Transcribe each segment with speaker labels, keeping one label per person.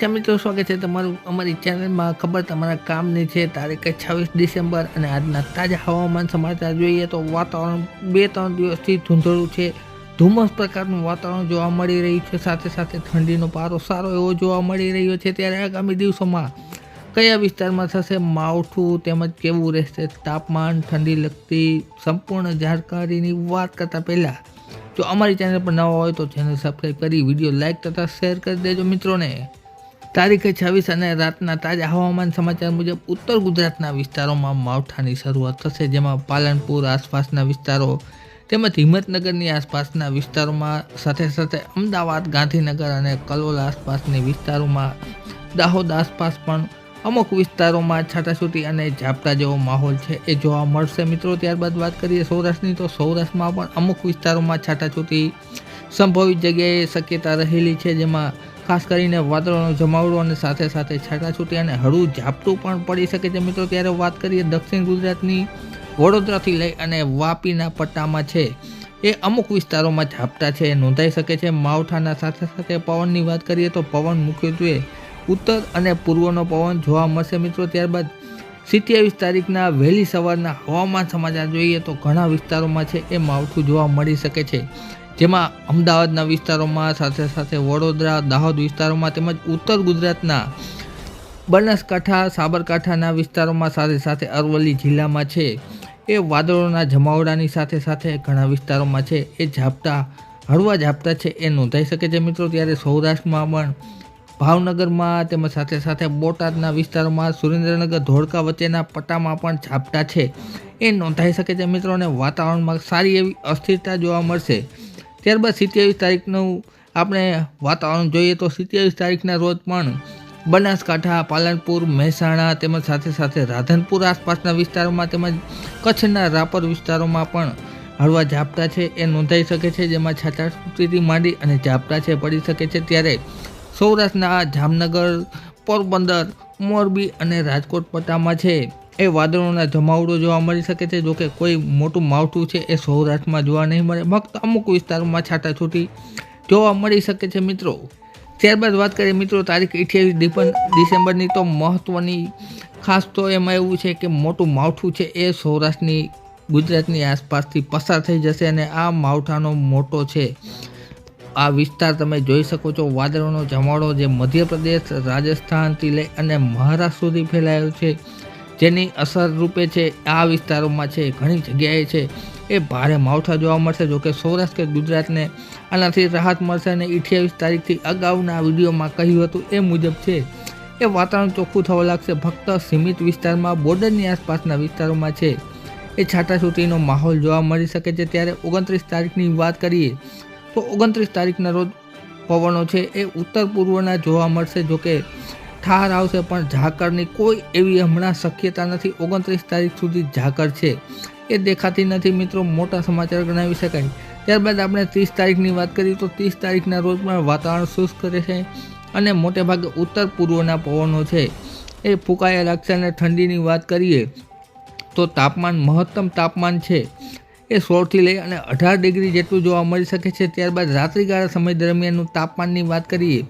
Speaker 1: ત્યાં મિત્રો સ્વાગત છે તમારું અમારી ચેનલમાં. ખબર તમારા કામની છે. તારીખ 26 ડિસેમ્બર અને આજના તાજા હવામાન સમાચાર જોઈએ તો વાતાવરણ 2-3 દિવસથી ધૂંધળું છે. ધુમ્મસ પ્રકારનું વાતાવરણ જોવા મળી રહ્યું છે. સાથે સાથે ઠંડીનો પારો સારો એવો જોવા મળી રહ્યો છે. ત્યારે આગામી દિવસોમાં કયા વિસ્તારમાં થશે માવઠું તેમજ કેવું રહેશે તાપમાન, ઠંડી લગતી સંપૂર્ણ જાણકારીની વાત કરતાં પહેલાં જો અમારી ચેનલ પર નવા હોય તો ચેનલ સબસ્ક્રાઈબ કરી વિડીયો લાઇક તથા શેર કરી દેજો મિત્રોને. તારીખ 26 અને રાતના તાજા હવામાન સમાચાર મુજબ ઉત્તર ગુજરાતના વિસ્તારોમાં માવઠાની શરૂઆત થશે, જેમાં પાલનપુર આસપાસના વિસ્તારો તેમજ હિંમતનગરની આસપાસના વિસ્તારોમાં સાથે સાથે અમદાવાદ, ગાંધીનગર અને કલોલ આસપાસની વિસ્તારોમાં, દાહોદ આસપાસ પણ અમુક વિસ્તારોમાં છાટાછૂટી અને ઝાપટા જેવો માહોલ છે એ જોવા મળશે મિત્રો. ત્યારબાદ વાત કરીએ સૌરાષ્ટ્રની તો સૌરાષ્ટ્રમાં પણ અમુક વિસ્તારોમાં છાટાછૂટી સંભવિત જગ્યાએ શક્યતા રહેલી છે, જેમાં ખાસ કરીને વાદળોનો જમાવડો અને સાથે સાથે છાટાછૂટી અને હળવું ઝાપટું પણ પડી શકે છે મિત્રો. ત્યારે વાત કરીએ દક્ષિણ ગુજરાતની, વડોદરાથી લઈ અને વાપીના પટ્ટામાં છે એ અમુક વિસ્તારોમાં ઝાપટા છે નોંધાઈ શકે છે. માવઠાના સાથે સાથે પવનની વાત કરીએ તો પવન મુખ્યત્વે ઉત્તર અને પૂર્વનો પવન જોવા મળશે મિત્રો. ત્યારબાદ 27 તારીખના વહેલી સવારના હવામાન સમાચાર જોઈએ તો ઘણા વિસ્તારોમાં છે એ માવઠું જોવા મળી શકે છે, જેમાં અમદાવાદના વિસ્તારોમાં સાથે સાથે વડોદરા, દાહોદ વિસ્તારોમાં તેમજ ઉત્તર ગુજરાતના બનાસકાંઠા, સાબરકાંઠાના વિસ્તારોમાં સાથે સાથે અરવલ્લી જિલ્લામાં છે એ વાદળોના જમાવડાની સાથે સાથે ઘણા વિસ્તારોમાં છે એ ઝાપટા, હળવા ઝાપટા છે એ નોંધાઈ શકે છે મિત્રો. ત્યારે સૌરાષ્ટ્રમાં પણ ભાવનગરમાં તેમજ સાથે સાથે બોટાદના વિસ્તારોમાં, સુરેન્દ્રનગર, ધોળકા વચ્ચેના પટ્ટામાં પણ ઝાપટા છે એ નોંધાઈ શકે છે મિત્રો. અને વાતાવરણમાં સારી એવી અસ્થિરતા જોવા મળશે. ત્યારબાદ 27 તારીખનું આપણે વાતાવરણ જોઈએ તો 27 તારીખના રોજ પણ બનાસકાંઠા, પાલનપુર, મહેસાણા તેમજ સાથે સાથે રાધનપુર આસપાસના વિસ્તારોમાં તેમજ કચ્છના રાપર વિસ્તારોમાં પણ હળવા ઝાપટા છે એ નોંધાઈ શકે છે, જેમાં છાટાછૂટીથી માંડી અને ઝાપટા છે પડી શકે છે. ત્યારે સૌરાષ્ટ્રના જામનગર, પોરબંદર, મોરબી અને રાજકોટ પટ્ટામાં છે એ વાદળોના જમાવડો જોવા મળી શકે છે. જોકે કોઈ મોટું માવઠું છે એ સૌરાષ્ટ્રમાં જોવા નહીં મળે, ફક્ત અમુક વિસ્તારોમાં છાટાછૂટી જોવા મળી શકે છે મિત્રો. ત્યારબાદ વાત કરીએ મિત્રો તારીખ 28 ડિસેમ્બરની તો મહત્ત્વની ખાસ તો એમાં એવું છે કે મોટું માવઠું છે એ સૌરાષ્ટ્રની, ગુજરાતની આસપાસથી પસાર થઈ જશે અને આ માવઠાનો મોટો છે આ વિસ્તાર તમે જોઈ શકો છો. વાદળોનો જમાવડો જે મધ્યપ્રદેશ, રાજસ્થાનથી લઈ અને મહારાષ્ટ્ર સુધી ફેલાયો છે, જેની અસર રૂપે છે આ વિસ્તારોમાં છે ઘણી જગ્યાએ છે એ ભારે માવઠા જોવા મળશે. જોકે સૌરાષ્ટ્ર કે ગુજરાતને આનાથી રાહત મળશે અને 28 તારીખથી અગાઉના વિડીયોમાં કહ્યું હતું એ મુજબ છે એ વાતાવરણ ચોખ્ખું થવા લાગશે. ફક્ત સીમિત વિસ્તારમાં, બોર્ડરની આસપાસના વિસ્તારોમાં છે એ છાટાછૂટીનો માહોલ જોવા મળી શકે છે. ત્યારે 29 તારીખની વાત કરીએ તો 29 તારીખના રોજ પવનો છે એ ઉત્તર પૂર્વના જોવા મળશે. જોકે ઠાર આવશે પણ ઝાકળની કોઈ એવી હમણાં શક્યતા નથી. 29 તારીખ સુધી ઝાકળ છે એ દેખાતી નથી મિત્રો, મોટા સમાચાર ગણાવી શકાય. ત્યારબાદ આપણે 30 તારીખની વાત કરીએ તો 30 તારીખના રોજ પણ વાતાવરણ શુષ્ક રહેશે અને મોટે ભાગે ઉત્તર પૂર્વના પવનો છે એ ફૂંકાયા લાગશે. અને ઠંડીની વાત કરીએ તો તાપમાન, મહત્તમ તાપમાન છે એ 16થી લઈ અને 18 ડિગ્રી જેટલું જોવા મળી શકે છે. ત્યારબાદ રાત્રિગાળા સમય દરમિયાનનું તાપમાનની વાત કરીએ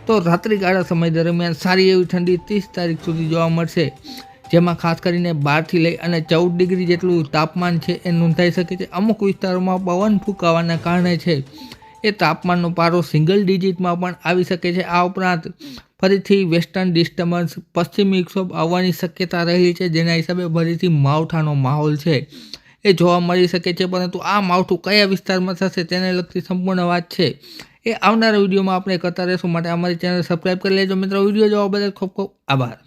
Speaker 1: તો રાત્રિગાળા સમય દરમિયાન સારી એવી ઠંડી 30 તારીખ સુધી જોવા મળશે, જેમાં ખાસ કરીને 12થી લઈ અને 14 ડિગ્રી જેટલું તાપમાન છે એ નોંધાઈ શકે છે. અમુક વિસ્તારોમાં પવન ફૂંકાવાના કારણે છે એ તાપમાનનો પારો સિંગલ ડિજિટમાં પણ આવી શકે છે. આ ઉપરાંત ફરીથી વેસ્ટર્ન ડિસ્ટર્બન્સ, પશ્ચિમી વિક્ષોભ આવવાની શક્યતા રહેલી છે, જેના હિસાબે ફરીથી માવઠાનો માહોલ છે એ જોવા મળી શકે છે. પરંતુ આ માવઠું કયા વિસ્તારમાં થશે તેને લગતી સંપૂર્ણ વાત છે એ આવનારા વિડીયોમાં આપણે કરતા રહીશું. માટે અમારી ચેનલ સબસ્ક્રાઈબ કરી લેજો મિત્રો. વિડીયો જોવા બદલ ખૂબ ખૂબ આભાર.